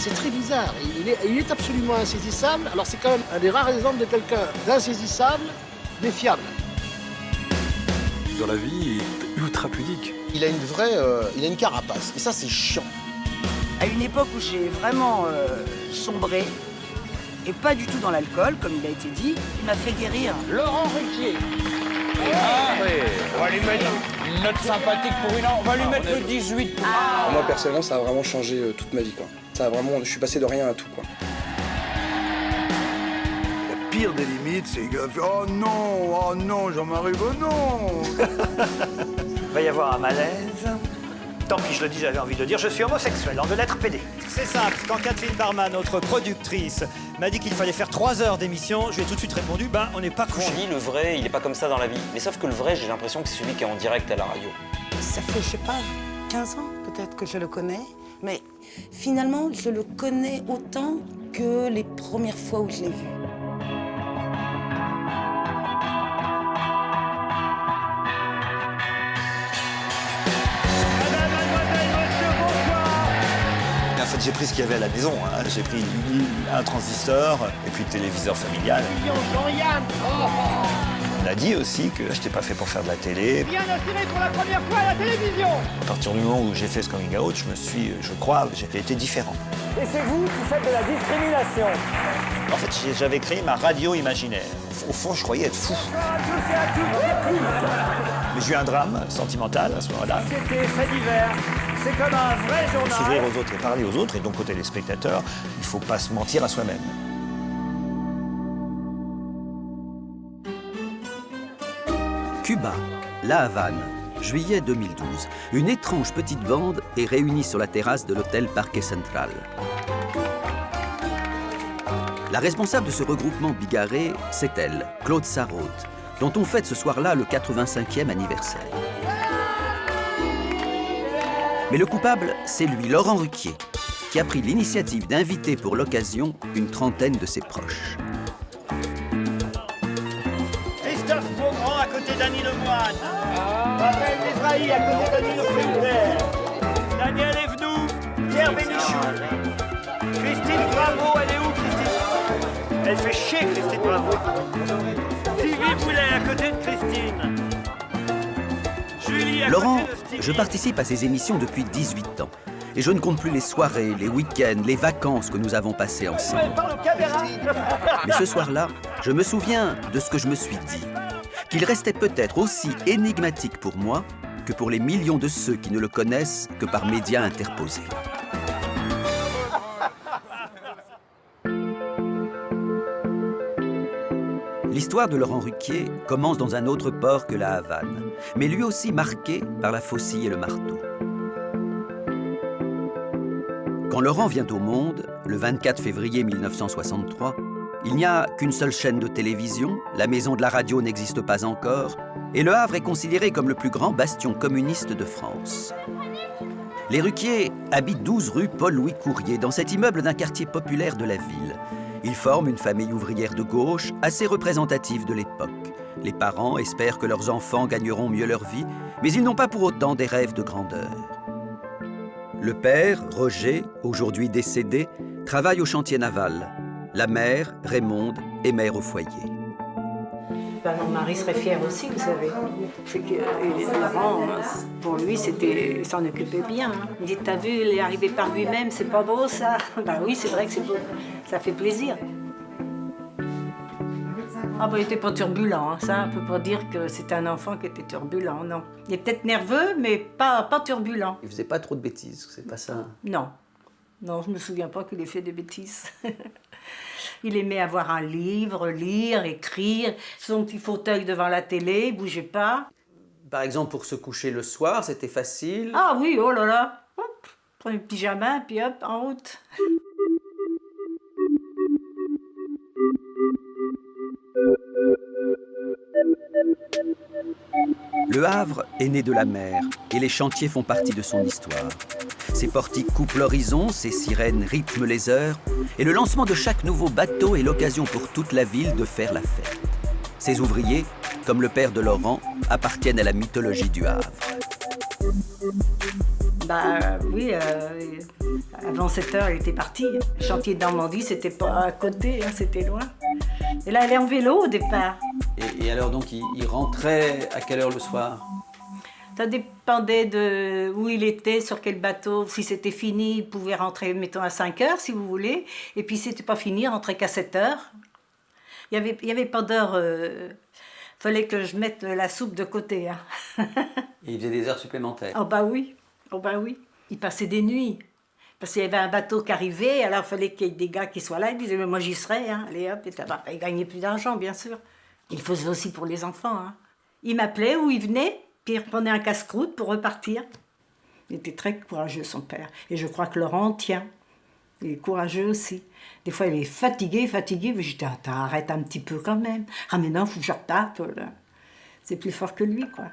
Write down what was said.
C'est très bizarre. Il est absolument insaisissable. Alors c'est quand même un des rares exemples de quelqu'un d'insaisissable, mais fiable. Dans la vie, il est ultra pudique. Il a une carapace. Et ça, c'est chiant. À une époque où j'ai vraiment sombré, et pas du tout dans l'alcool, comme il a été dit, il m'a fait guérir. Laurent Ruquier. On va lui mettre une note sympathique pour une an. On va lui mettre le 18. Moi, personnellement, ça a vraiment changé toute ma vie, quoi. Je suis passé de rien à tout, quoi. La pire des limites, c'est que oh non, Jean-Marie, oh non. Il va y avoir un malaise. Tant pis, je le dis, j'avais envie de le dire, je suis homosexuel, en de lettres PD. C'est simple, quand Kathleen Barman, notre productrice, m'a dit qu'il fallait faire 3 heures d'émission, je lui ai tout de suite répondu, on n'est pas couché. On dit le vrai, il n'est pas comme ça dans la vie. Mais sauf que le vrai, j'ai l'impression que c'est celui qui est en direct à la radio. Ça fait, je sais pas, 15 ans peut-être que je le connais, mais finalement, je le connais autant que les premières fois où je l'ai vu. En fait, j'ai pris ce qu'il y avait à la maison. J'ai pris un transistor et puis le téléviseur familial. Jean-Yann. On a dit aussi que je n'étais pas fait pour faire de la télé. Bien assuré pour la première fois à la télévision. À partir du moment où j'ai fait ce coming out, je crois, j'ai été différent. Et c'est vous qui faites de la discrimination. En fait, j'avais créé ma radio imaginaire. Au fond, je croyais être fou. Mais j'ai eu un drame sentimental à ce moment-là. C'était fait divers. C'est comme un vrai journal. S'ouvrir aux autres et parler aux autres, et donc aux téléspectateurs, il ne faut pas se mentir à soi-même. Cuba, La Havane, juillet 2012. Une étrange petite bande est réunie sur la terrasse de l'hôtel Parque Central. La responsable de ce regroupement bigarré, c'est elle, Claude Sarraute, dont on fête ce soir-là le 85e anniversaire. Mais le coupable, c'est lui, Laurent Ruquier, qui a pris l'initiative d'inviter pour l'occasion une trentaine de ses proches. Christophe Beaugrand à côté d'Annie Lemoine. Raphaël Desrailles à côté d'Annie Lefebvre. Daniel Evenou. Pierre Bénichou. Christine Bravo, elle est où Christine? Elle fait chier Christine Bravo. Sylvie Boulet à côté de Christine. Julie à Laurent, côté de Stevie. je participe à ces émissions depuis 18 ans. Et je ne compte plus les soirées, les week-ends, les vacances que nous avons passées ensemble. Mais ce soir-là, je me souviens de ce que je me suis dit. Qu'il restait peut-être aussi énigmatique pour moi que pour les millions de ceux qui ne le connaissent que par médias interposés. L'histoire de Laurent Ruquier commence dans un autre port que la Havane, mais lui aussi marqué par la faucille et le marteau. Quand Laurent vient au monde, le 24 février 1963, il n'y a qu'une seule chaîne de télévision, la maison de la radio n'existe pas encore, et Le Havre est considéré comme le plus grand bastion communiste de France. Les Ruquier habitent 12 rue Paul-Louis Courier, dans cet immeuble d'un quartier populaire de la ville. Ils forment une famille ouvrière de gauche assez représentative de l'époque. Les parents espèrent que leurs enfants gagneront mieux leur vie, mais ils n'ont pas pour autant des rêves de grandeur. Le père, Roger, aujourd'hui décédé, travaille au chantier naval. La mère, Raymonde, est mère au foyer. Mon mari serait fier aussi, vous savez. C'est que Laurent, pour lui, il s'en occupait bien. Il dit, t'as vu, il est arrivé par lui-même, c'est pas beau ça? Ben oui, c'est vrai que c'est beau, ça fait plaisir. Ah ben, il était pas turbulent, hein. Ça, on peut pas dire que c'est un enfant qui était turbulent, non. Il est peut-être nerveux, mais pas turbulent. Il faisait pas trop de bêtises, c'est pas ça? Non. Non, je me souviens pas qu'il ait fait des bêtises. Il aimait avoir un livre, lire, écrire, son petit fauteuil devant la télé, il bougeait pas. Par exemple, pour se coucher le soir, c'était facile? Ah oui, oh là là. Hop, prends le pyjama, puis hop, en route. Le Havre est né de la mer et les chantiers font partie de son histoire. Ses portiques coupent l'horizon, ses sirènes rythment les heures et le lancement de chaque nouveau bateau est l'occasion pour toute la ville de faire la fête. Ces ouvriers, comme le père de Laurent, appartiennent à la mythologie du Havre. Bah oui, avant 7 heures, elle était partie. Le chantier de Normandie, c'était pas à côté, hein, c'était loin. Et là, elle est en vélo au départ. Et alors donc, il rentrait à quelle heure le soir? Ça dépendait de où il était, sur quel bateau. Si c'était fini, il pouvait rentrer, mettons, à 5 heures, si vous voulez. Et puis, si c'était pas fini, il rentrait qu'à 7 heures. Il y avait pas d'heure. Fallait que je mette la soupe de côté. Hein. Et il faisait des heures supplémentaires? Oh bah oui, Il passait des nuits. Parce qu'il y avait un bateau qui arrivait, alors il fallait qu'il y ait des gars qui soient là. Ils disaient, mais moi j'y serai, hein. Allez hop, et il gagnait plus d'argent, bien sûr. Il faisait aussi pour les enfants. Hein. Il m'appelait ou il venait, puis il reprenait un casse-croûte pour repartir. Il était très courageux, son père. Et je crois que Laurent tient. Il est courageux aussi. Des fois, il est fatigué, mais je dis, arrête un petit peu quand même. Ah mais non, il faut que je reparte. Là. C'est plus fort que lui, quoi.